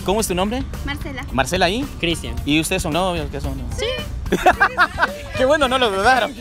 ¿Cómo es tu nombre? Marcela. Marcela ahí. Cristian. ¿Y ustedes son novios? ¿Qué son? Sí. Qué bueno, no lo dudaron.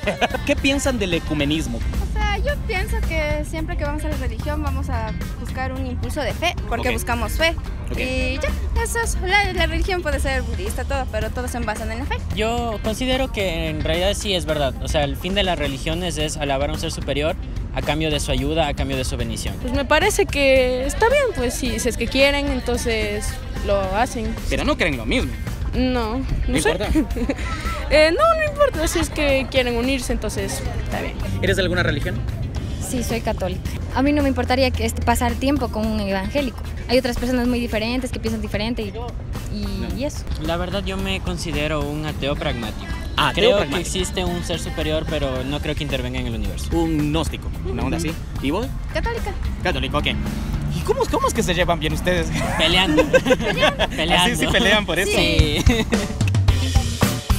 ¿Qué piensan del ecumenismo? O sea, yo pienso que siempre que vamos a la religión vamos a buscar un impulso de fe, porque Ok. buscamos fe. Ok. Y ya, eso es. La religión puede ser budista, todo, pero todos se basan en la fe. Yo considero que en realidad sí es verdad. O sea, el fin de las religiones es alabar a un ser superior a cambio de su ayuda, a cambio de su bendición. Pues me parece que está bien, pues si es que quieren, entonces lo hacen. Pero no creen lo mismo. No ¿No sé. importa? No importa, si es que quieren unirse, entonces está bien. ¿Eres de alguna religión? Sí, soy católica. A mí no me importaría pasar tiempo con un evangélico. Hay otras personas muy diferentes que piensan diferente y eso. La verdad yo me considero un ateo pragmático. Ateo Creo pragmático. que existe un ser superior, pero no creo que intervenga en el universo. Un gnóstico, una onda así. ¿Y vos? Católica. Católico, ok. ¿Y cómo es que se llevan bien ustedes? Peleando. Peleando. Así sí pelean por eso. Sí.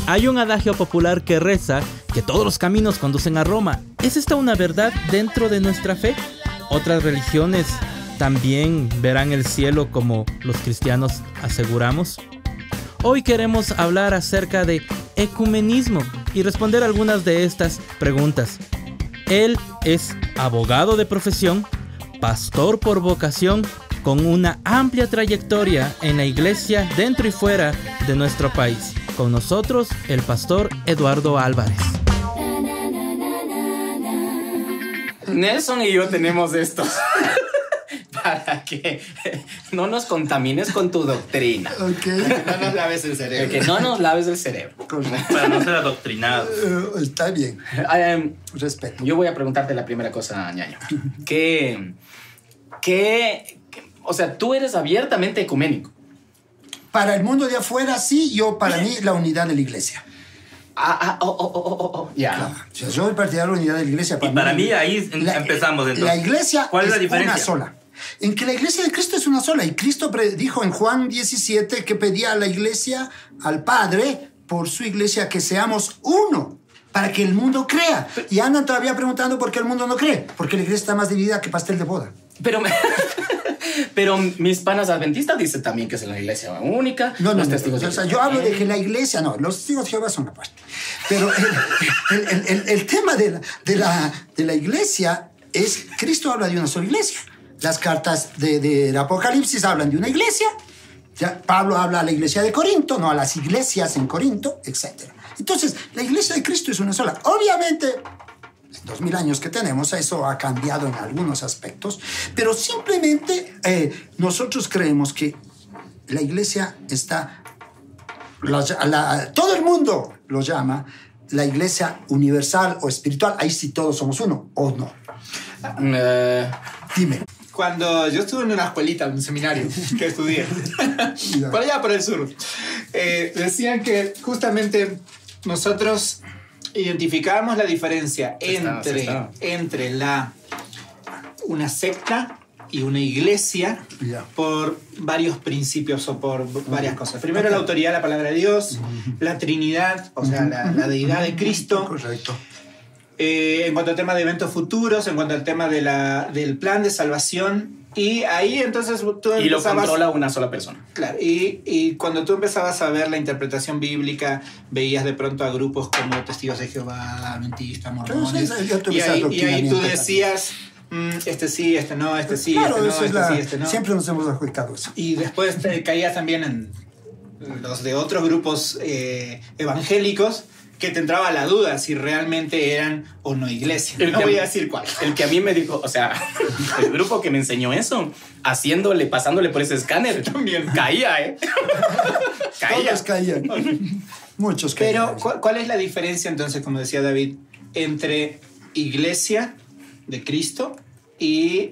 Hay un adagio popular que reza que todos los caminos conducen a Roma. ¿Es esta una verdad dentro de nuestra fe? ¿Otras religiones también verán el cielo como los cristianos aseguramos? Hoy queremos hablar acerca de ecumenismo y responder algunas de estas preguntas. Él es abogado de profesión, pastor por vocación, con una amplia trayectoria en la iglesia dentro y fuera de nuestro país. Con nosotros, el pastor Eduardo Álvarez. Nelson y yo tenemos estos. Para que no nos contamines con tu doctrina. Ok. No nos laves el cerebro. Que no nos laves el cerebro. Para no ser adoctrinados. Está bien. Respeto. Yo voy a preguntarte la primera cosa, ñaño. O sea, tú eres abiertamente ecuménico. Para el mundo de afuera, sí. Para mí, la unidad de la iglesia. Ya. Claro. O sea, yo soy partidario de la unidad de la iglesia. Y para mí ahí empezamos entonces. La iglesia ¿Cuál es la diferencia? una sola. En que la iglesia de Cristo es una sola. Y Cristo dijo en Juan 17 que pedía a la iglesia, al Padre, por su iglesia, que seamos uno, para que el mundo crea. Y andan todavía preguntando por qué el mundo no cree. Porque la iglesia está más dividida que pastel de boda. Pero mis panas adventistas dicen también que es la iglesia única. No, los testigos o sea, yo hablo de que la iglesia, no, los testigos de Jehová son aparte. Pero el tema de la iglesia es, Cristo habla de una sola iglesia. Las cartas del Apocalipsis hablan de una iglesia. Ya, Pablo habla a la iglesia de Corinto, no a las iglesias en Corinto, etc. Entonces, la iglesia de Cristo es una sola. Obviamente, en 2000 años que tenemos, eso ha cambiado en algunos aspectos, pero simplemente nosotros creemos que la iglesia está... todo el mundo lo llama la iglesia universal o espiritual. Ahí sí todos somos uno, ¿o no? Dime. Cuando yo estuve en una escuelita, en un seminario que estudié, por allá por el sur, decían que justamente nosotros identificábamos la diferencia entre una secta y una iglesia por varios principios o por varias cosas. Primero, la autoridad de la palabra de Dios, la Trinidad, o sea, la deidad de Cristo. Correcto. En cuanto al tema de eventos futuros, en cuanto al tema del plan de salvación. Y ahí entonces tú empezabas... Y lo controla una sola persona. Claro, y cuando tú empezabas a ver la interpretación bíblica, veías de pronto a grupos como Testigos de Jehová, Adventistas, Mormones, y ahí tú decías, este sí, este no, este sí, claro, este no, eso este sí, este no. Siempre nos hemos adjudicado eso. Y después te caías también en los de otros grupos evangélicos, que te entraba la duda si realmente eran o no iglesia. No voy a decir cuál. El que a mí me dijo, o sea, el grupo que me enseñó eso, pasándole por ese escáner, también caía, Caía. Todos caían. Muchos caían. Pero, ¿cuál es la diferencia entonces, como decía David, entre iglesia de Cristo y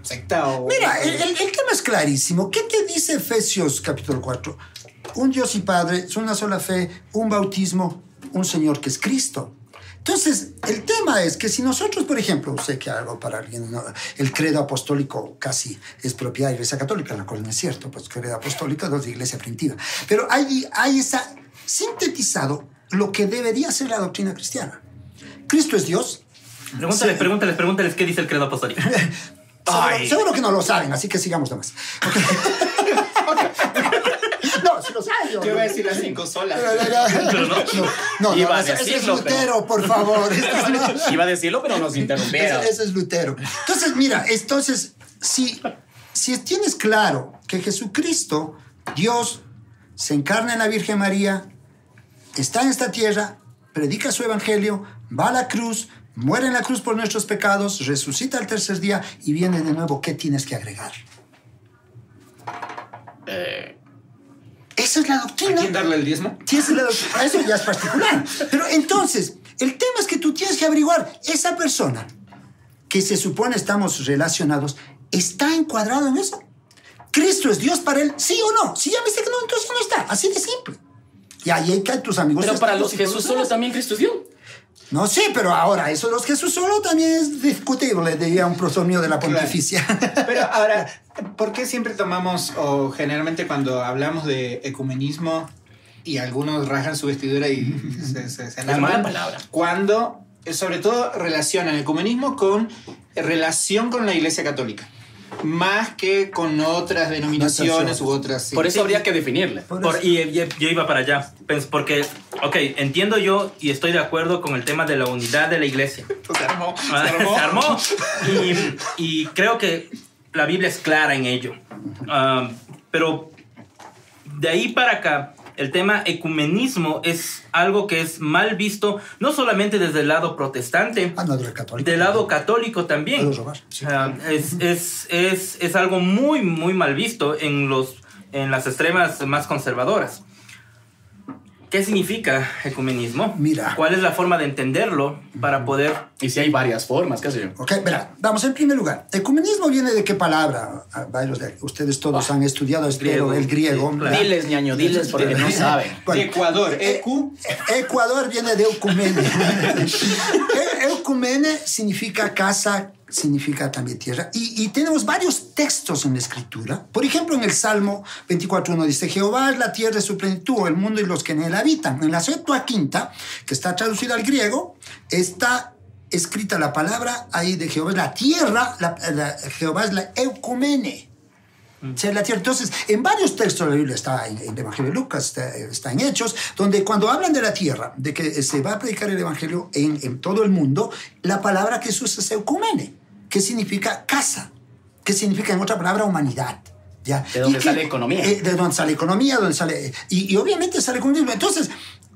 secta o... Mira, el tema es clarísimo. ¿Qué te dice Efesios capítulo 4? Un Dios y Padre, es una sola fe, un bautismo, un Señor que es Cristo. Entonces, el tema es que si nosotros, por ejemplo, sé que algo para alguien, ¿no? El credo apostólico casi es propiedad de la Iglesia Católica, la cual no es cierto, pues credo apostólico es de Iglesia primitiva. Pero ahí está sintetizado lo que debería ser la doctrina cristiana. Cristo es Dios. Pregúntales qué dice el credo apostólico. Seguro que no lo saben, así que sigamos nomás. Okay. No, si los hay. Yo iba a decir las 5 solas. No, Iba a ese es decirlo, Lutero, por favor. Iba a decirlo, pero nos interrumpieron. Ese es Lutero. Entonces, mira, si tienes claro que Jesucristo, Dios, se encarna en la Virgen María, está en esta tierra, predica su evangelio, va a la cruz, muere en la cruz por nuestros pecados, resucita el tercer día y viene de nuevo, ¿qué tienes que agregar? Esa es la doctrina. ¿A quién darle el diezmo? Eso ya es particular. Pero entonces, el tema es que tú tienes que averiguar, esa persona que se supone estamos relacionados, ¿está encuadrado en eso? ¿Cristo es Dios para él? ¿Sí o no? Si ya me dice que no, entonces no está. Así de simple. Y ahí caen tus amigos. Pero para los Jesús solo también Cristo es Dios. No sé, pero ahora, eso de los Jesús solo también es discutible, diría un prosomio de la pontificia. Claro. Pero ahora, ¿por qué siempre tomamos, o generalmente cuando hablamos de ecumenismo, y algunos rajan su vestidura y se alarman? Es mala palabra. Cuando, sobre todo, relacionan el ecumenismo con relación con la Iglesia Católica, más que con otras denominaciones u otras. Sí. Por eso habría que definirle. Y yo iba para allá. Porque, entiendo yo y estoy de acuerdo con el tema de la unidad de la iglesia. Se armó. Se armó. Y creo que la Biblia es clara en ello. Pero de ahí para acá, el tema ecumenismo es algo que es mal visto, no solamente desde el lado protestante, del lado católico también. Es algo muy, muy mal visto en las extremas más conservadoras. ¿Qué significa ecumenismo? Mira. ¿Cuál es la forma de entenderlo para poder...? Y si hay varias formas, qué sé yo. Ok, verá, vamos en primer lugar. ¿Ecumenismo viene de qué palabra? Varios de ustedes todos han estudiado el griego. Sí, claro. Diles, ñaño, diles porque no saben. Bueno, Ecuador. Ecuador viene de eucumene. Eucumene significa casa, significa también tierra. Y tenemos varios textos en la Escritura. Por ejemplo, en el Salmo 24:1 dice: Jehová es la tierra de su plenitud, el mundo y los que en él habitan. En la Septuaginta, que está traducida al griego, está escrita la palabra ahí de Jehová es la tierra, Jehová es la eucumene. O sea, la tierra. Entonces, en varios textos de la Biblia, está en el Evangelio de Lucas, está en Hechos, donde cuando hablan de la tierra, de que se va a predicar el Evangelio en todo el mundo, la palabra que se usa es eucumene, que significa casa, que significa, en otra palabra, humanidad. ¿Ya? De donde sale economía. De donde sale economía, y obviamente sale comunismo. Entonces,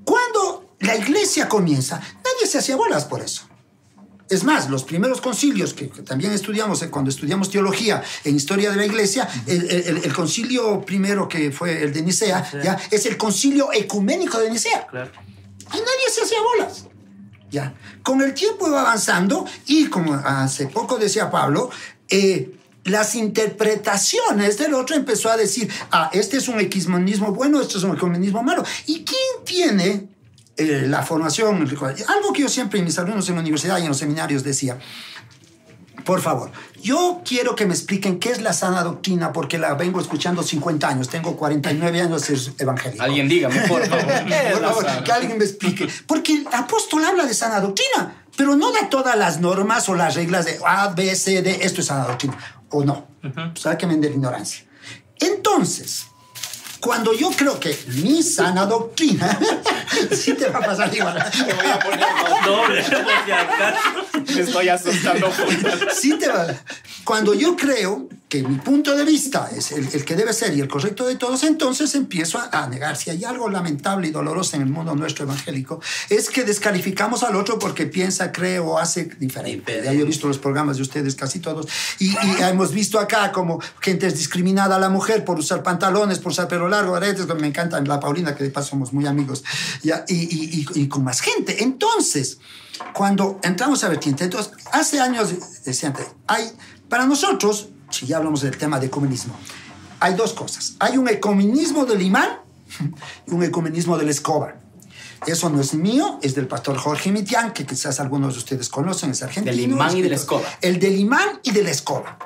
cuando la iglesia comienza, nadie se hacía bolas por eso. Es más, los primeros concilios que también estudiamos cuando estudiamos teología en historia de la iglesia, el concilio primero, que fue el de Nicea, ¿ya? Es el concilio ecuménico de Nicea. Claro. Y nadie se hacía bolas. ¿Ya? Con el tiempo iba avanzando y, como hace poco decía Pablo, las interpretaciones del otro empezó a decir: este es un ecumenismo bueno, este es un ecumenismo malo. ¿Y quién tiene la formación? Algo que yo siempre en mis alumnos en la universidad y en los seminarios decía: por favor, yo quiero que me expliquen qué es la sana doctrina, porque la vengo escuchando 50 años, tengo 49 años de ser evangélico. Alguien dígame, por favor. Por favor, que alguien me explique. Porque el apóstol habla de sana doctrina, pero no da todas las normas o las reglas de A, B, C, D, esto es sana doctrina. O no. Sáquenme de la ignorancia. Entonces, cuando yo creo que mi sana doctrina, sí te va a pasar igual. Te voy a poner doble, por si acaso. Me estoy asustando. Sí te va. Cuando yo creo que mi punto de vista es el que debe ser y el correcto de todos, entonces empiezo a negar. Si hay algo lamentable y doloroso en el mundo nuestro evangélico, es que descalificamos al otro porque piensa, cree o hace diferente. Ya yo he visto los programas de ustedes, casi todos, y hemos visto acá como gente es discriminada a la mujer por usar pantalones, por usar pelo largo, aretes. Me encanta la Paulina, que de paso somos muy amigos, ¿ya? Y con más gente. Entonces, cuando entramos a vertiente, entonces, hace años decían, para nosotros, si ya hablamos del tema de ecumenismo, hay dos cosas. Hay un ecumenismo del imán y un ecumenismo de la escoba. Eso no es mío, es del pastor Jorge Mitián, que quizás algunos de ustedes conocen, es argentino. Del imán y de la escoba. El del imán y de la escoba.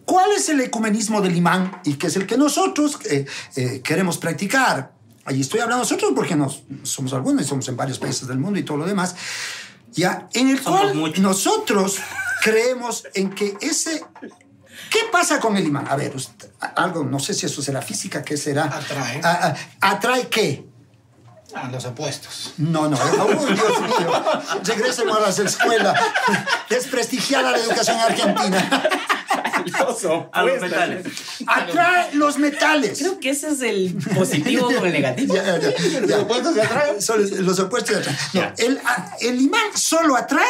¿Cuál es el ecumenismo del imán? Y que es el que nosotros queremos practicar. Allí estoy hablando nosotros porque somos algunos y somos en varios países del mundo y todo lo demás. Ya, en el cual nosotros creemos en que ¿Qué pasa con el imán? A ver, algo, no sé si eso será física, ¿qué será? Atrae. ¿Atrae qué? A los opuestos. No, Dios mío. Regresen a la escuela. Desprestigiada la educación argentina. A los metales. Atrae los metales. Creo que ese es el positivo con el negativo. ¿Los opuestos se atraen? Los opuestos se atraen. No, el imán solo atrae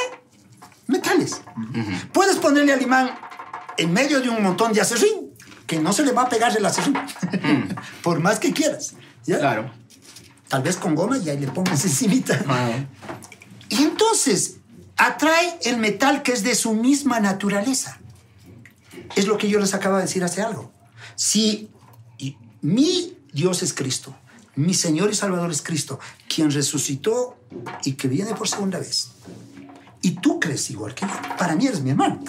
metales. Puedes ponerle al imán en medio de un montón de acerrín, que no se le va a pegar el acerrín. Por más que quieras. ¿Ya? Claro. Tal vez con goma y ahí le pongas encimita. Y entonces atrae el metal que es de su misma naturaleza. Es lo que yo les acabo de decir hace algo. Si mi Dios es Cristo, mi Señor y Salvador es Cristo, quien resucitó y que viene por segunda vez, y tú crees igual que yo, para mí eres mi hermano.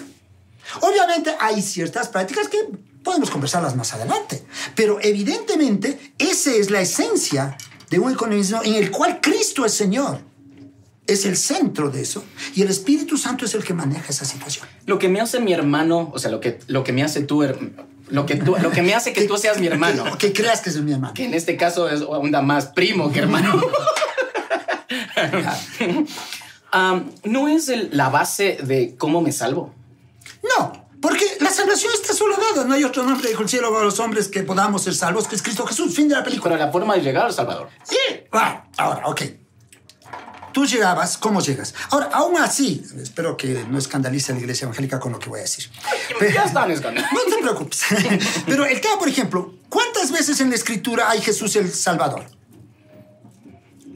Obviamente hay ciertas prácticas que podemos conversarlas más adelante, pero evidentemente esa es la esencia de un ecumenismo en el cual Cristo es Señor. Es el centro de eso y el Espíritu Santo es el que maneja esa situación. Lo que me hace mi hermano, o sea, lo que me hace tú, lo que me hace que tú seas mi hermano. Que creas que es mi hermano. Que en este caso es onda más primo que hermano. ¿No es la base de cómo me salvo? No, porque la salvación está solo dada. No hay otro nombre bajo el cielo a los hombres que podamos ser salvos, que es Cristo Jesús. Fin de la película. Pero la forma de llegar al Salvador. Sí. Ahora, ok. Tú llegabas, ¿cómo llegas? Ahora, aún así, espero que no escandalice a la iglesia evangélica con lo que voy a decir. Ya están escandalizados. No te preocupes. Pero el tema, por ejemplo, ¿cuántas veces en la Escritura hay Jesús el Salvador?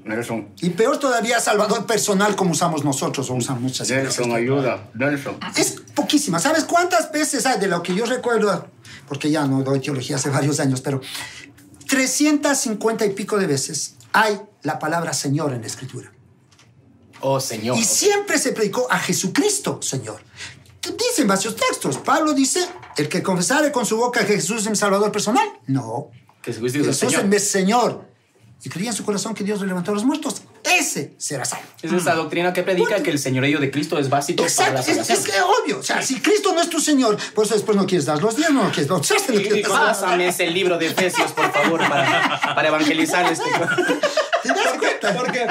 Nelson. Y peor todavía, Salvador personal como usamos nosotros o usan muchas iglesias. Nelson, ayuda. Nelson. Es poquísima. ¿Sabes cuántas veces hay? De lo que yo recuerdo, porque ya no doy teología hace varios años, pero 350 y pico de veces hay la palabra Señor en la Escritura. Oh, Señor. Y siempre se predicó a Jesucristo, Señor. Dicen varios textos. Pablo dice, el que confesare con su boca que Jesús es mi Salvador personal. No. Jesús es mi Señor. Y creía en su corazón que Dios le levantó a los muertos. Ese será salvo. Es esa doctrina que predica que el señorío de Cristo es básico. Exacto, para la salvación. es obvio. O sea, si Cristo no es tu Señor, por eso después no quieres dar los diezmos, no quieres bautizarte. Pásame ese libro de Efesios, por favor, para evangelizar este. ¿Te das cuenta? Porque,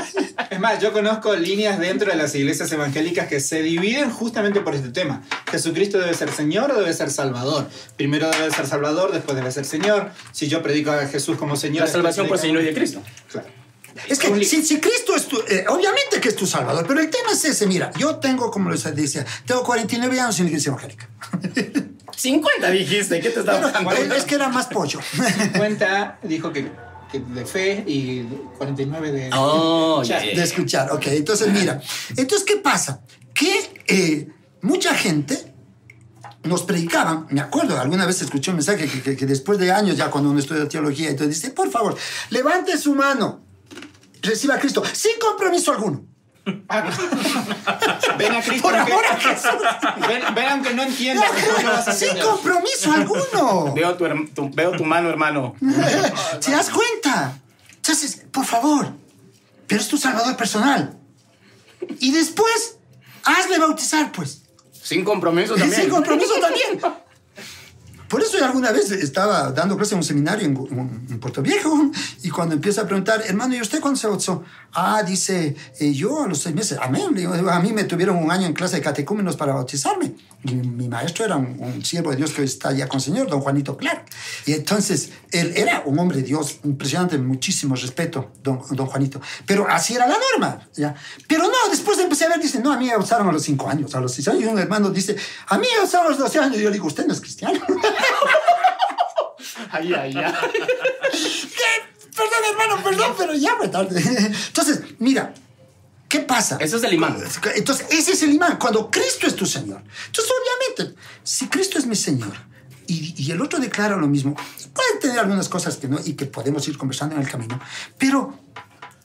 es más, yo conozco líneas dentro de las iglesias evangélicas que se dividen justamente por este tema. ¿Jesucristo debe ser Señor o debe ser Salvador? Primero debe ser Salvador, después debe ser Señor. Si yo predico a Jesús como Señor... La salvación por Señor y de Cristo. Claro. Es que si Cristo es tu... obviamente que es tu Salvador, pero el tema es ese. Mira, yo tengo, como les decía, tengo 49 años en la iglesia evangélica. 50 dijiste, ¿qué te estaba hablando? Es que era más pollo. 50 dijo que de fe y 49 de... Oh, de escuchar. Ok, entonces mira. Entonces, ¿qué pasa? Que mucha gente nos predicaban. Me acuerdo, alguna vez escuché un mensaje que después de años, ya cuando uno estudia teología, entonces dice, por favor, levante su mano, reciba a Cristo, sin compromiso alguno. Ven a Cristo. Por amor a Jesús. Ven aunque no entiendas. Sin compromiso alguno. Veo tu mano, hermano. ¿Te das cuenta? Entonces, por favor, pero es tu Salvador personal. Y después, hazle bautizar, pues. Sin compromiso también. Sin compromiso también. Por eso yo alguna vez estaba dando clase en un seminario en Puerto Viejo y cuando empieza a preguntar, hermano, ¿y usted cuándo se bautizó? Dice, yo a los 6 meses. Amén. Le digo, a mí me tuvieron un año en clase de catecúmenos para bautizarme. Y mi maestro era un siervo de Dios que hoy está ya con el Señor, don Juanito Clark. Y entonces, él era un hombre de Dios, impresionante, muchísimo respeto, don Juanito. Pero así era la norma, ¿ya? Pero no, después empecé a ver, dice, no, a mí me bautizaron a los 5 años, a los 6 años. Y un hermano dice, a mí me bautizaron a los 12 años. Y yo le digo, usted no es cristiano. Ay. Perdón, hermano, perdón, pero ya me tarde. Entonces, mira, ¿qué pasa? Ese es el imán. Entonces, ese es el imán, cuando Cristo es tu Señor. Entonces, obviamente, si Cristo es mi Señor y el otro declara lo mismo, pueden tener algunas cosas que no y que podemos ir conversando en el camino, pero,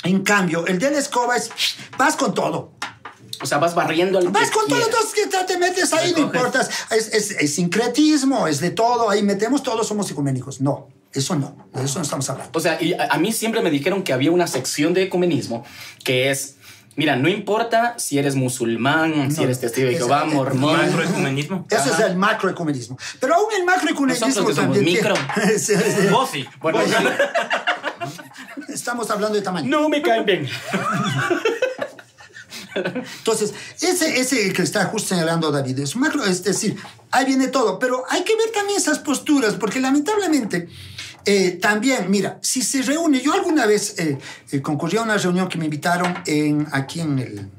en cambio, el de la escoba es, vas con todo. O sea, vas barriendo al vas con todo, entonces que te metes ahí, no importa. Es sincretismo, es de todo, ahí metemos todos, somos ecuménicos. No, eso no, de eso no estamos hablando. O sea, y a mí siempre me dijeron que había una sección de ecumenismo que es Mira, no importa si eres musulmán, si eres testigo de Jehová, mormón. Macroecumenismo. Eso es el macroecumenismo. Pero aún el macroecumenismo también micro. Vos sí. Bueno, Estamos hablando de tamaño. no me caen bien. Entonces, ese que está justo señalando David es macro, es decir, ahí viene todo. Pero hay que ver también esas posturas, porque lamentablemente también, mira, si se reúne, yo alguna vez concurrí a una reunión que me invitaron aquí en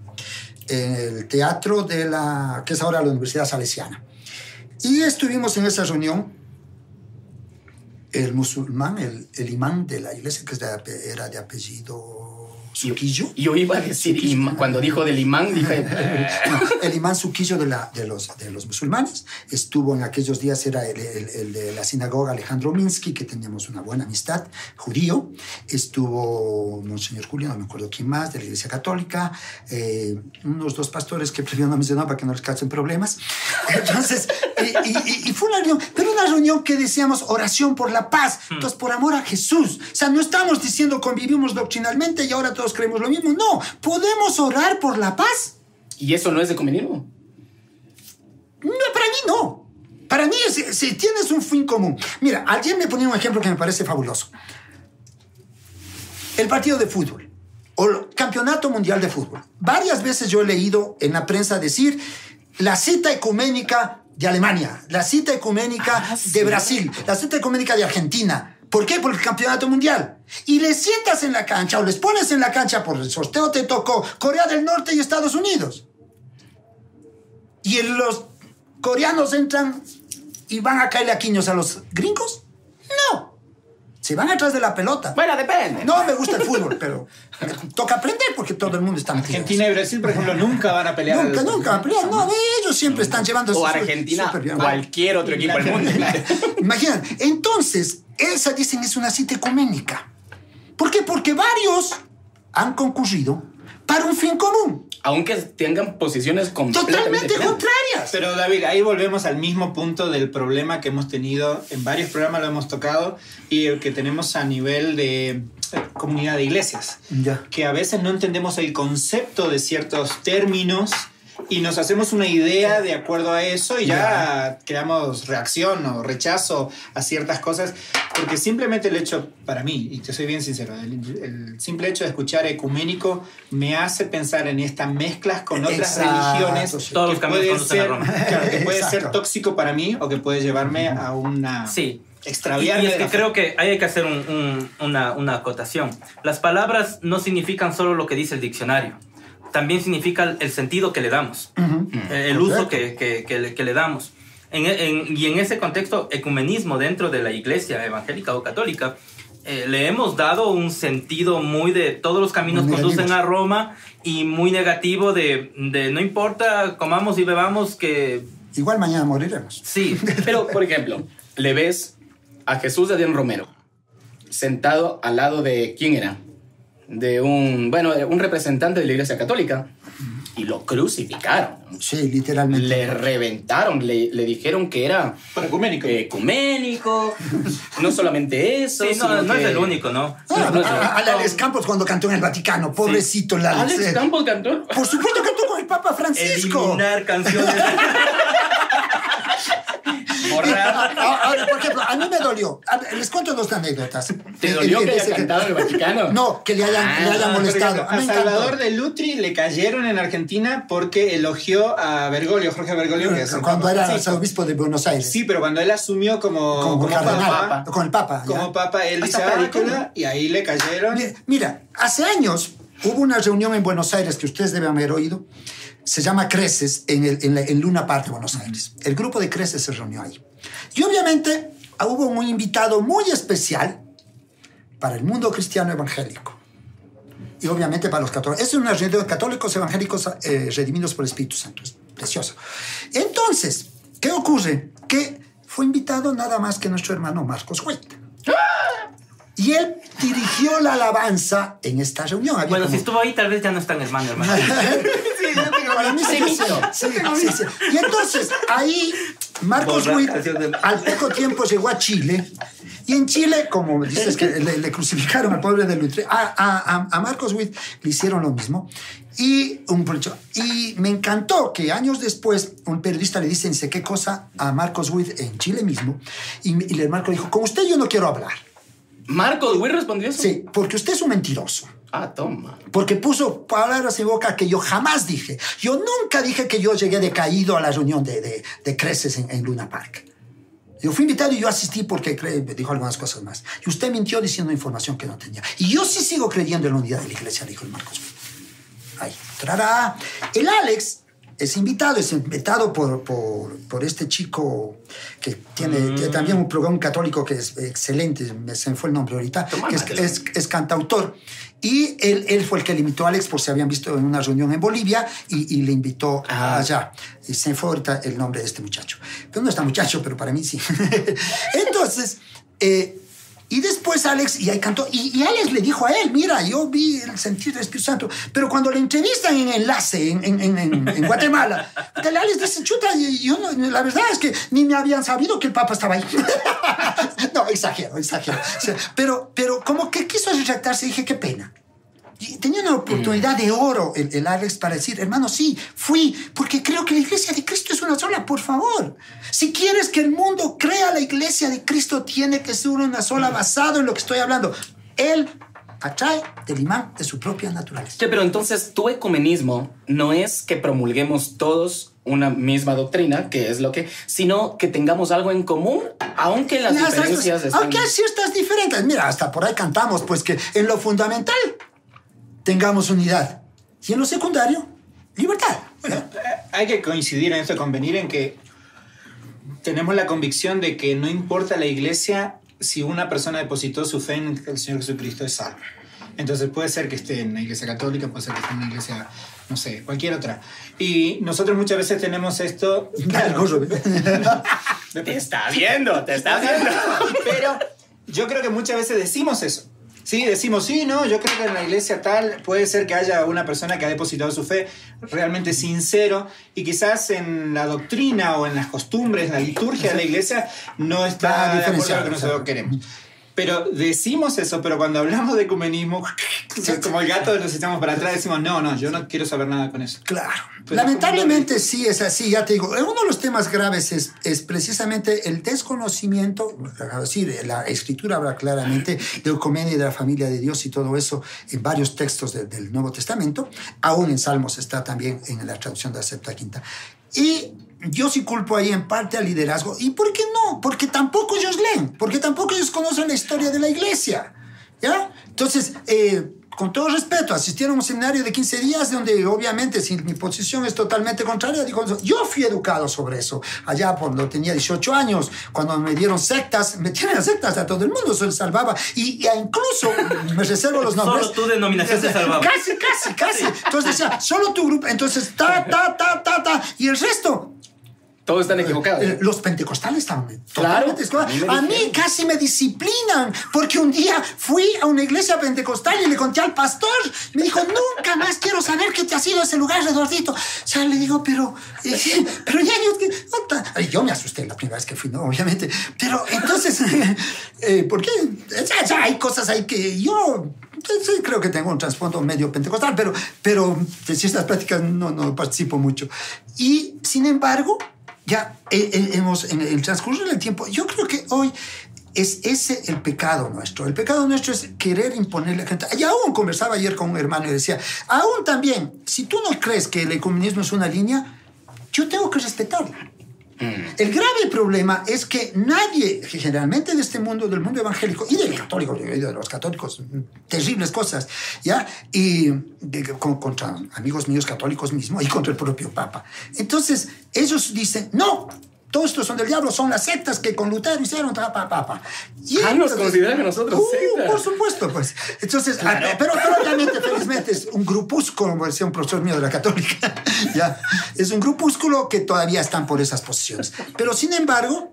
el teatro que es ahora la Universidad Salesiana. Y estuvimos en esa reunión, el musulmán, el imán de la iglesia, que era de apellido Suquillo. Yo iba a decir, cuando dijo del imán, dije... No, el imán Suquillo de los musulmanes estuvo en aquellos días, era el de la sinagoga Alejandro Minsky, que teníamos una buena amistad, judío. Estuvo Monseñor Julio, no me acuerdo quién más, de la Iglesia Católica, unos 2 pastores que prefiero no mencionar para que no les causen problemas. Entonces, y fue una reunión, pero una reunión que decíamos oración por la paz, entonces por amor a Jesús. O sea, no estamos diciendo convivimos doctrinalmente y ahora todos creemos lo mismo. No, podemos orar por la paz. ¿Y eso no es ecumenismo? No, para mí no. Para mí, si tienes un fin común. Mira, ayer me ponía un ejemplo que me parece fabuloso. El partido de fútbol o el campeonato mundial de fútbol. Varias veces yo he leído en la prensa decir la cita ecuménica de Alemania, la cita ecuménica de Brasil, la cita ecuménica de Argentina. ¿Por qué? Por el campeonato mundial. Y les sientas en la cancha o les pones en la cancha por el sorteo, te tocó Corea del Norte y Estados Unidos. Y los coreanos entran y van a caerle a quiños a los gringos. No. Se van atrás de la pelota. Bueno, depende. No me gusta el fútbol, pero toca aprender porque todo el mundo está metido. Argentina y Brasil, por ejemplo, nunca van a pelear. Nunca van a pelear. No, ellos siempre están llevando... O Argentina, cualquier otro equipo del mundo. Imagínate. Entonces, esa dicen es una cita ecuménica. ¿Por qué? Porque varios han concurrido para un fin común. Aunque tengan posiciones totalmente contrarias. Pero David, ahí volvemos al mismo punto del problema que hemos tenido, en varios programas lo hemos tocado, y el que tenemos a nivel de comunidad de iglesias. Ya. Que a veces no entendemos el concepto de ciertos términos y nos hacemos una idea de acuerdo a eso y ya creamos reacción o rechazo a ciertas cosas, porque simplemente el hecho, para mí, y te soy bien sincero, el simple hecho de escuchar ecuménico me hace pensar en estas mezclas con otras religiones. Todos los caminos conducen a Roma. Claro, que puede ser tóxico para mí o que puede llevarme a una... Sí. Y es que creo que hay que hacer una acotación. Las palabras no significan solo lo que dice el diccionario. También significa el sentido que le damos, el uso que le damos. Y en ese contexto, ecumenismo dentro de la iglesia evangélica o católica, le hemos dado un sentido muy de todos los caminos conducen a Roma y muy negativo de no importa, comamos y bebamos que... Igual mañana moriremos. Sí, pero por ejemplo, le ves a Jesús de Adrián Romero sentado al lado de... ¿Quién era? De un representante de la Iglesia Católica, y lo crucificaron. Sí, literalmente. Le reventaron, le dijeron que era ecuménico. No solamente eso. Sí, no es el único, ¿no? Alex Campos cuando cantó en el Vaticano, pobrecito. Sí. ¿Alex Campos cantó? Por supuesto cantó con el Papa Francisco. Eliminar canciones. Ahora, por ejemplo, a mí me dolió. Les cuento 2 anécdotas. ¿Te dolió que haya cantado en el Vaticano? No, que le hayan molestado. A Salvador de Lutri le cayeron en Argentina porque elogió a Bergoglio, Jorge Bergoglio. Cuando era arzobispo de Buenos Aires. Sí, pero cuando él asumió como cardenal, con el Papa. Como Papa, él dice y ahí le cayeron. Mira, hace años hubo una reunión en Buenos Aires que ustedes deben haber oído. Se llama Creces en Luna Park de Buenos Aires. El grupo de Creces se reunió ahí. Y obviamente hubo un invitado muy especial para el mundo cristiano evangélico. Y obviamente para los católicos. Es una reunión de católicos evangélicos redimidos por el Espíritu Santo. Es precioso. Entonces, ¿qué ocurre? Que fue invitado nada más que nuestro hermano Marcos Huerta. Y él dirigió la alabanza en esta reunión. Bueno, si estuvo ahí, tal vez ya no es tan hermano. Para mí sí. Y entonces, ahí, Marcos Witt, al poco tiempo llegó a Chile Y en Chile, como dices que le crucificaron al pobre de Lutre, a Marcos Witt le hicieron lo mismo. Y me encantó que años después un periodista le dice qué cosa a Marcos Witt en Chile mismo. Y el Marco dijo, con usted yo no quiero hablar. ¿Marcos Witt respondió eso? Sí, porque usted es un mentiroso. Ah, toma. Porque puso palabras en boca que yo jamás dije. Yo nunca dije que yo llegué decaído a la reunión de Creces en Luna Park. Yo fui invitado y yo asistí porque dijo algunas cosas más. Y usted mintió diciendo información que no tenía. Y yo sí sigo creyendo en la unidad de la iglesia, dijo el Marcos. Ahí. ¡Tarará! El Alex es invitado por este chico que tiene también un programa católico que es excelente, se me fue el nombre ahorita, que es cantautor. Y él fue el que le invitó a Alex, por si habían visto en una reunión en Bolivia, y le invitó allá. Y se me fue ahorita el nombre de este muchacho. Pero no está muchacho, pero para mí sí. Entonces, y después Alex, y ahí cantó, y Alex le dijo a él, mira, yo vi el sentir del Espíritu Santo, pero cuando le entrevistan en Enlace, en Guatemala, Alex dice, chuta, yo no, la verdad es que ni me habían sabido que el Papa estaba ahí. No, exagero. O sea, pero como que quiso retractarse, dije, qué pena. Y tenía una oportunidad de oro el Alex para decir, hermano, sí, fui, porque creo que la iglesia de Cristo es una sola, por favor. Si quieres que el mundo crea la iglesia de Cristo, tiene que ser una sola, basado en lo que estoy hablando. Él atrae del imán de su propia naturaleza. Sí, pero entonces tu ecumenismo no es que promulguemos todos una misma doctrina, que es lo que, sino que tengamos algo en común, aunque las diferencias estén... Aunque hay ciertas diferencias. Mira, hasta por ahí cantamos, pues, que en lo fundamental tengamos unidad. Y en lo secundario, libertad. Bueno, hay que coincidir en esto, convenir en que tenemos la convicción de que no importa la iglesia, si una persona depositó su fe en el Señor Jesucristo, es salvo. Entonces puede ser que esté en la iglesia católica, puede ser que esté en una iglesia, no sé, cualquier otra. Y nosotros muchas veces tenemos esto... Te está viendo. Pero yo creo que muchas veces decimos eso. Sí, decimos, sí, no, yo creo que en la iglesia tal puede ser que haya una persona que ha depositado su fe realmente sincero y quizás en la doctrina o en las costumbres, la liturgia de la iglesia no está de acuerdo a lo que nosotros queremos. Pero decimos eso, pero cuando hablamos de ecumenismo, como el gato nos echamos para atrás, decimos, no, yo no quiero saber nada con eso. Claro. Pero lamentablemente sí es así, ya te digo. Uno de los temas graves es precisamente el desconocimiento, es decir, la Escritura habla claramente de ecumenio y de la familia de Dios y todo eso en varios textos del Nuevo Testamento. Aún en Salmos está también en la traducción de la Septuaginta. Y yo sí culpo ahí en parte al liderazgo. ¿Y por qué no? Porque tampoco ellos leen, porque tampoco ellos conocen la historia de la iglesia, ¿ya? Entonces, con todo respeto, asistieron a un seminario de 15 días donde obviamente, si mi posición es totalmente contraria, digo, yo fui educado sobre eso allá cuando tenía 18 años, cuando me dieron sectas, a todo el mundo se les salvaba y incluso me reservo los nombres. Solo tu denominación se salvaba. Casi. Entonces decía, solo tu grupo, entonces y el resto... Todos están equivocados. Los pentecostales estaban claro, totalmente equivocados. A mí casi me disciplinan porque un día fui a una iglesia pentecostal y le conté al pastor. Me dijo, nunca más quiero saber qué te ha sido ese lugar, Eduardito. O sea, le digo, pero ya yo me asusté la primera vez que fui, ¿no? Obviamente. Pero entonces, ¿por qué? Ya hay cosas ahí que yo... Sí, creo que tengo un trasfondo medio pentecostal, pero de ciertas prácticas no participo mucho. Y, sin embargo, ya hemos, en el transcurso del tiempo, yo creo que hoy es ese el pecado nuestro. El pecado nuestro es querer imponerle a la gente. Y aún conversaba ayer con un hermano y decía, aún también, si tú no crees que el ecumenismo es una línea, yo tengo que respetarla. El grave problema es que nadie, generalmente de este mundo, del mundo evangélico y del católico, de los católicos, terribles cosas, ¿ya? Y contra amigos míos católicos mismos y contra el propio Papa. Entonces, ellos dicen, no, todos estos son del diablo, son las sectas que con Lutero hicieron, Papa. Nos consideran a nosotros sectas. Por supuesto, pues. Entonces, claro. Pero obviamente, felizmente, es un grupúsculo, como decía un profesor mío de la Católica, ¿ya? Es un grupúsculo que todavía están por esas posiciones. Pero, sin embargo,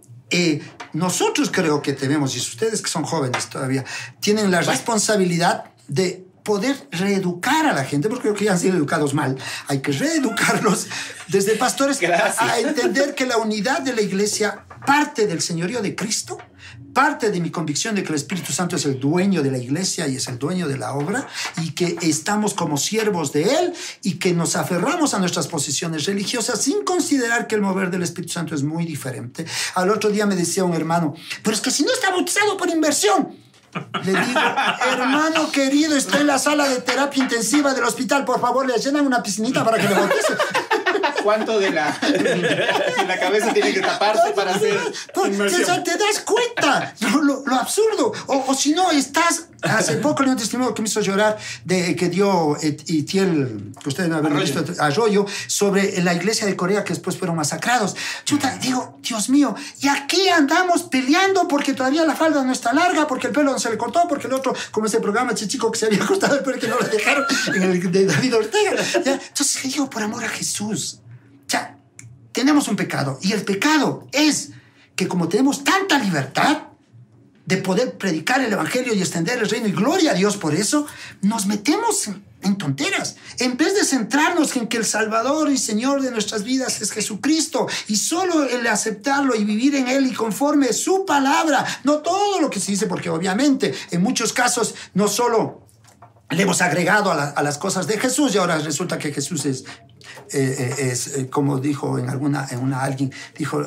nosotros creo que tenemos, y ustedes que son jóvenes todavía, tienen la responsabilidad de poder reeducar a la gente, porque creo que ya han sido educados mal. Hay que reeducarlos desde pastores a entender que la unidad de la iglesia parte del señorío de Cristo, parte de mi convicción de que el Espíritu Santo es el dueño de la iglesia y es el dueño de la obra, y que estamos como siervos de Él y que nos aferramos a nuestras posiciones religiosas sin considerar que el mover del Espíritu Santo es muy diferente. Al otro día me decía un hermano, pero es que si no está bautizado por inversión. Le digo, hermano querido, está en la sala de terapia intensiva del hospital, por favor, le llenan una piscinita para que le bautice. ¿Cuánto de la cabeza tiene que taparse para hacer inmersión? Te das cuenta lo absurdo. O si no, estás... Hace poco leí un testimonio que me hizo llorar que dio Itiel, que ustedes no habrán visto, Arroyo, sobre la iglesia de Corea que después fueron masacrados. Chuta, digo, Dios mío, y aquí andamos peleando porque todavía la falda no está larga, porque el pelo no se le cortó, porque el otro, como ese programa chichico que se había cortado el pelo que no lo dejaron, en el de David Ortega. ¿Ya? Entonces le digo, por amor a Jesús, ya, tenemos un pecado, y el pecado es que como tenemos tanta libertad de poder predicar el evangelio y extender el reino, y gloria a Dios por eso, nos metemos en tonteras, en vez de centrarnos en que el Salvador y Señor de nuestras vidas es Jesucristo, y solo el aceptarlo y vivir en Él y conforme su palabra, no todo lo que se dice, porque obviamente en muchos casos no solo le hemos agregado a las cosas de Jesús, y ahora resulta que Jesús es como dijo alguien dijo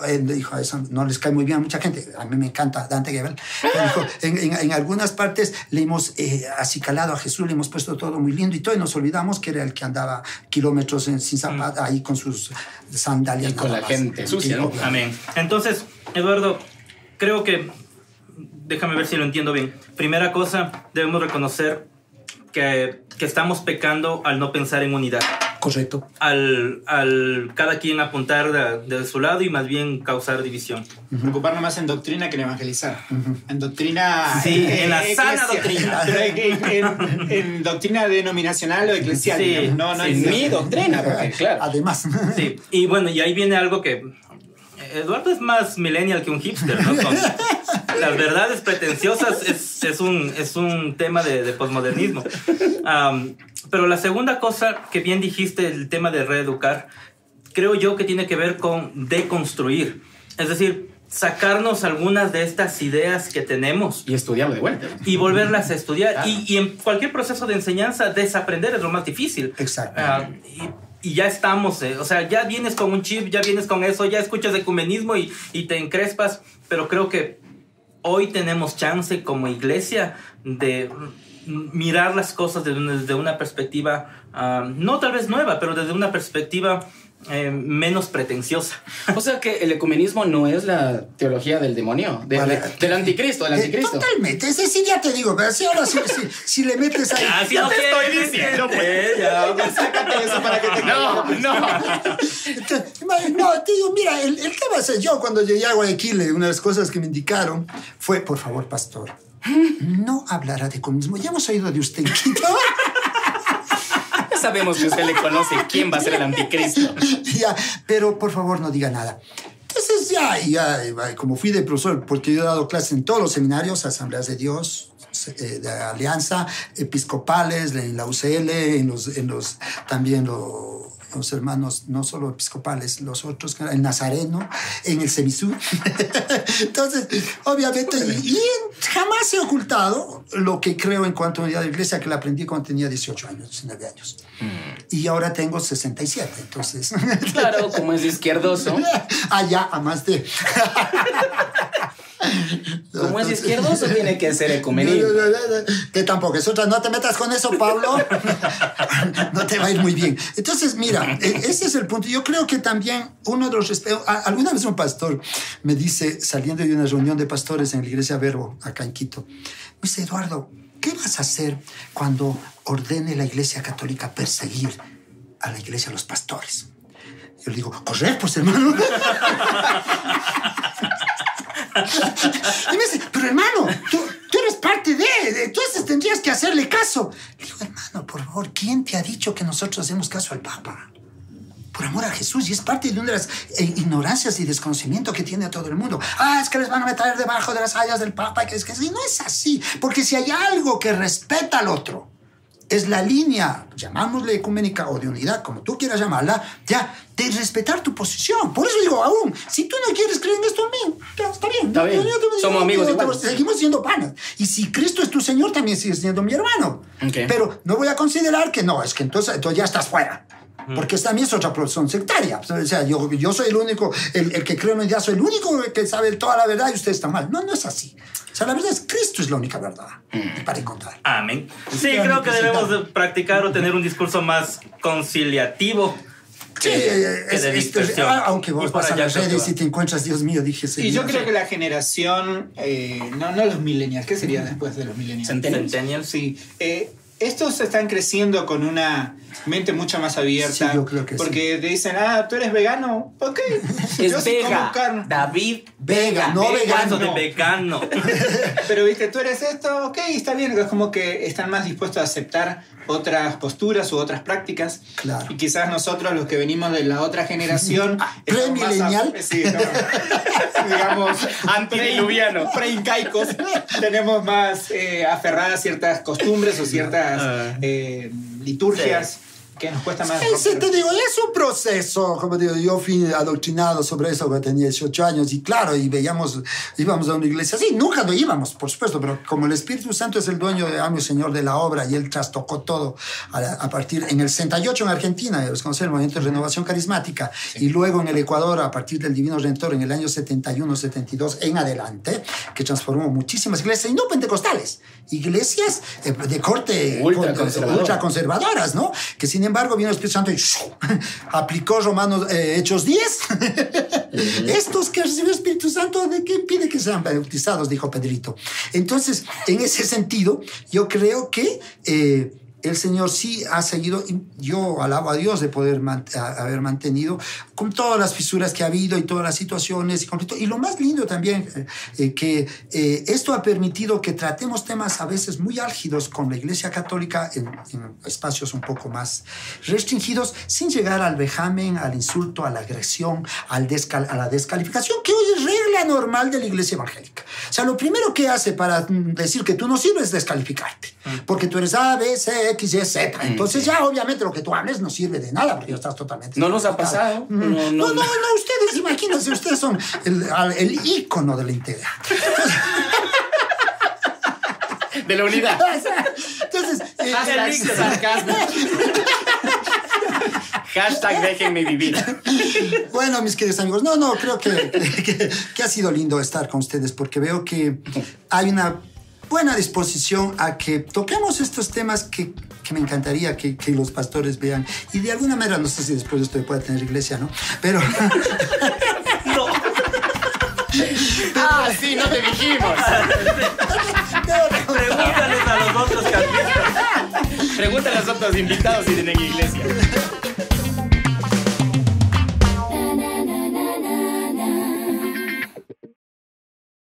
eso no les cae muy bien a mucha gente, a mí me encanta Dante Gebel, dijo, en algunas partes le hemos acicalado a Jesús, le hemos puesto todo muy lindo y todo, y nos olvidamos que era el que andaba kilómetros sin zapatos ahí con sus sandalias y con la gente sucia, ¿no? Amén. Entonces, Eduardo, creo que, déjame ver si lo entiendo bien. Primera cosa, debemos reconocer que estamos pecando al no pensar en unidad. Correcto. Al cada quien apuntar de su lado y más bien causar división. Preocuparnos más en doctrina que en evangelizar. En doctrina... Sí, en la sana doctrina. En doctrina denominacional o eclesial. Sí, no en mi doctrina, porque claro. Además. Sí, y bueno, y ahí viene algo que... Eduardo es más millennial que un hipster, ¿no? Con las verdades pretenciosas es un tema de posmodernismo. Pero la segunda cosa que bien dijiste, el tema de reeducar, creo yo que tiene que ver con deconstruir. Es decir, sacarnos algunas de estas ideas que tenemos. Y estudiarlo de vuelta. Y volverlas a estudiar. Claro. Y en cualquier proceso de enseñanza, desaprender es lo más difícil. Exacto. Y ya estamos, o sea, ya vienes con un chip, ya vienes con eso, ya escuchas ecumenismo y te encrespas, pero creo que hoy tenemos chance como iglesia de mirar las cosas desde una perspectiva, no tal vez nueva, pero desde una perspectiva menos pretenciosa. O sea que el ecumenismo no es la teología del demonio, del anticristo, Totalmente, es decir, ya te digo, pero si ahora si le metes ahí... Así no te estoy diciendo, pues. Sácate eso para que te... No. No, te digo, mira, el tema es yo cuando llegué a Guayaquil, una de las cosas que me indicaron fue, por favor, pastor, no hablará de comunismo. Ya hemos oído de usted en Quito. Sabemos que usted le conoce quién va a ser el anticristo. Ya, pero por favor no diga nada. Entonces ya, como fui de profesor, porque yo he dado clases en todos los seminarios, Asambleas de Dios, de Alianza, episcopales, en la UCL, también los hermanos, no solo episcopales, los otros, el Nazareno, en el Semisur. Entonces, obviamente, jamás he ocultado lo que creo en cuanto a unidad de iglesia, que la aprendí cuando tenía 18 años, 19 años. Y ahora tengo 67, entonces... Claro, como es izquierdoso. Allá, a más de... Como es izquierdoso, tiene que ser ecumenismo. Que tampoco es otra. No te metas con eso, Pablo. No te va a ir muy bien. Entonces, mira, ese es el punto. Yo creo que también uno de los... Alguna vez un pastor me dice, saliendo de una reunión de pastores en la iglesia Verbo, acá en Quito, me dice, Eduardo, ¿qué vas a hacer cuando ordene la iglesia católica perseguir a la iglesia, a los pastores? Yo le digo, correr, pues, hermano. Y me dice, pero hermano, tú eres parte de entonces tendrías que hacerle caso. Le digo, hermano, por favor, ¿quién te ha dicho que nosotros hacemos caso al Papa? Por amor a Jesús, y es parte de una de las ignorancias y desconocimiento que tiene a todo el mundo. Es que les van a meter debajo de las hayas del Papa, que es que no es así, porque si hay algo que respeta al otro, es la línea, llamámosle ecuménica o de unidad, como tú quieras llamarla, ya, de respetar tu posición. Por eso digo, aún, si tú no quieres creer en esto en mí, ya, está bien. Está bien. Somos amigos igual. Seguimos siendo panas. Y si Cristo es tu Señor, también sigues siendo mi hermano. Okay. Pero no voy a considerar que no, es que entonces ya estás fuera. Porque también es otra profesión sectaria. O sea, yo soy el único, el que creo en unidad, soy el único que sabe toda la verdad y usted está mal. No, no es así. O sea, la verdad es que Cristo es la única verdad para encontrar. Amén. Sí, creo que debemos de practicar o tener un discurso más conciliativo. Sí, que de dispersión. Aunque vos vas a las redes y te encuentras, Dios mío, dije... Y yo creo que la generación, no los millennials, ¿qué sería después de los millennials? Centennials. Sí. Estos están creciendo con una mente mucho más abierta. Sí, yo creo que porque te dicen, tú eres vegano. Ok. Es vega. David Vega, no vegano. De vegano. Pero viste, tú eres esto, ok, está bien. Es como que están más dispuestos a aceptar otras posturas u otras prácticas. Claro. Y quizás nosotros, los que venimos de la otra generación... ¿Premilenial? Sí, no, digamos... Antediluviano. Preincaicos. Tenemos más aferradas ciertas costumbres o ciertas liturgias que nos cuesta más. Sí, te digo, es un proceso. Como digo, yo fui adoctrinado sobre eso cuando tenía 18 años y claro, y íbamos a una iglesia así. Nunca lo íbamos, por supuesto, pero como el Espíritu Santo es el dueño de amo y Señor de la obra y él trastocó todo a partir en el 68 en Argentina, los conocí el movimiento de renovación carismática, y luego en el Ecuador a partir del Divino Redentor en el año 71, 72 en adelante, que transformó muchísimas iglesias, y no pentecostales, iglesias de corte ultra conservadoras, ¿no? Que sin embargo vino el Espíritu Santo y aplicó Romanos Hechos 10. Estos que reciben el Espíritu Santo, ¿de qué pide que sean bautizados? Dijo Pedrito. Entonces, en ese sentido, yo creo que el Señor sí ha seguido, y yo alabo a Dios de poder haber mantenido con todas las fisuras que ha habido y todas las situaciones y conflictos. Y lo más lindo también, que esto ha permitido que tratemos temas a veces muy álgidos con la Iglesia Católica en espacios un poco más restringidos, sin llegar al vejamen, al insulto, a la agresión, a la descalificación, que hoy es regla normal de la Iglesia evangélica. O sea, lo primero que hace para decir que tú no sirves es descalificarte, porque tú eres A, B, C, X, Y, Z. Entonces ya obviamente lo que tú hables no sirve de nada porque ya estás totalmente... No nos ha pasado. No, ustedes imagínense, ustedes son el ícono de la integridad. De la unidad. Entonces, sarcasmo. Hashtag déjenme vivir. Bueno, mis queridos amigos, creo que ha sido lindo estar con ustedes porque veo que hay una buena disposición a que toquemos estos temas que me encantaría que los pastores vean. Y de alguna manera, no sé si después de esto pueda tener iglesia, ¿no? Pero... No. Sí, no te dijimos. Pregúntales a los otros candidatos. Pregúntale a los otros invitados si tienen iglesia.